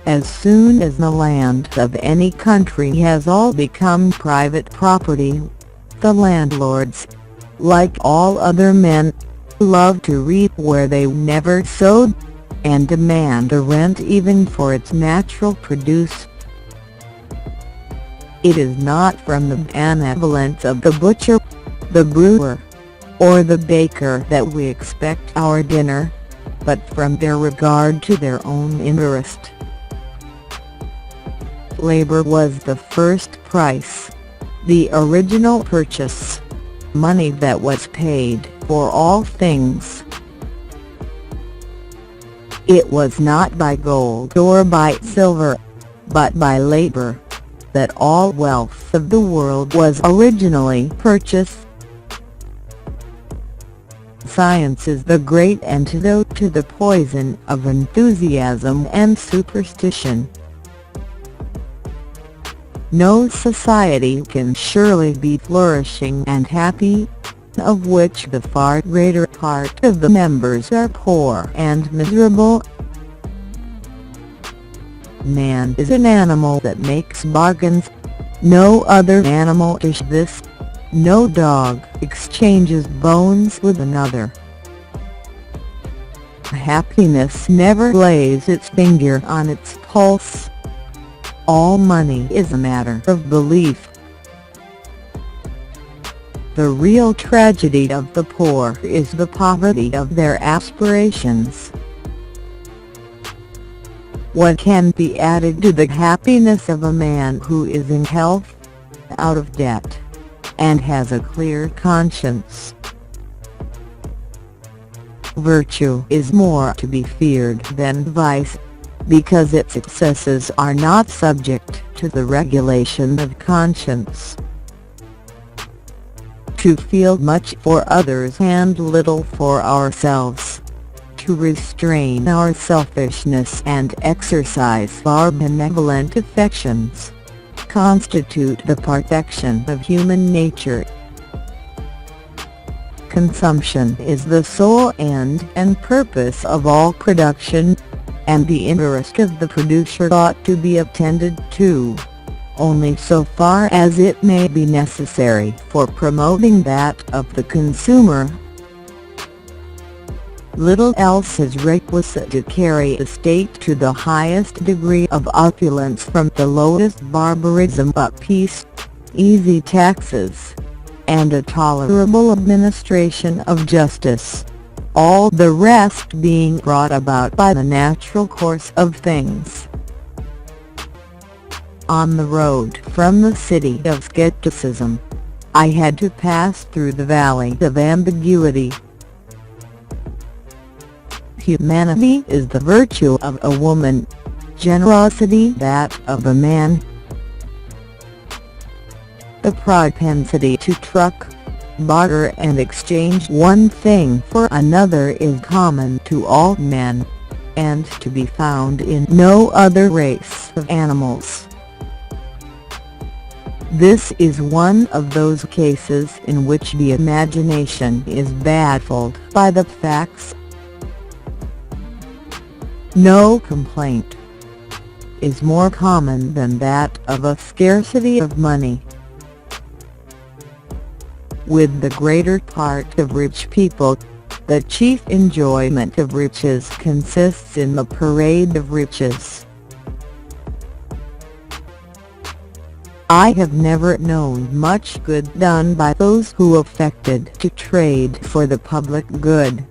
As soon as the land of any country has all become private property, the landlords, like all other men, love to reap where they never sowed, and demand a rent even for its natural produce. It is not from the benevolence of the butcher, the brewer, or the baker that we expect our dinner, but from their regard to their own interest. Labor was the first price, the original purchase, money that was paid for all things. It was not by gold or by silver, but by labor, that all wealth of the world was originally purchased. Science is the great antidote to the poison of enthusiasm and superstition. No society can surely be flourishing and happy, of which the far greater part of the members are poor and miserable. Man is an animal that makes bargains. No other animal does this. No dog exchanges bones with another. Happiness never lays its finger on its pulse. All money is a matter of belief. The real tragedy of the poor is the poverty of their aspirations. What can be added to the happiness of a man who is in health, out of debt, and has a clear conscience? Virtue is more to be feared than vice, because its excesses are not subject to the regulation of conscience. To feel much for others and little for ourselves, to restrain our selfishness and exercise our benevolent affections, constitute the perfection of human nature. Consumption is the sole end and purpose of all production, and the interest of the producer ought to be attended to, only so far as it may be necessary for promoting that of the consumer. Little else is requisite to carry a state to the highest degree of opulence, from the lowest barbarism but peace, easy taxes, and a tolerable administration of justice, all the rest being brought about by the natural course of things. On the road from the city of skepticism, I had to pass through the valley of ambiguity. Humanity is the virtue of a woman, generosity that of a man. The propensity to truck, barter and exchange one thing for another is common to all men, and to be found in no other race of animals. This is one of those cases in which the imagination is baffled by the facts. No complaint is more common than that of a scarcity of money. With the greater part of rich people, the chief enjoyment of riches consists in the parade of riches. I have never known much good done by those who affected to trade for the public good.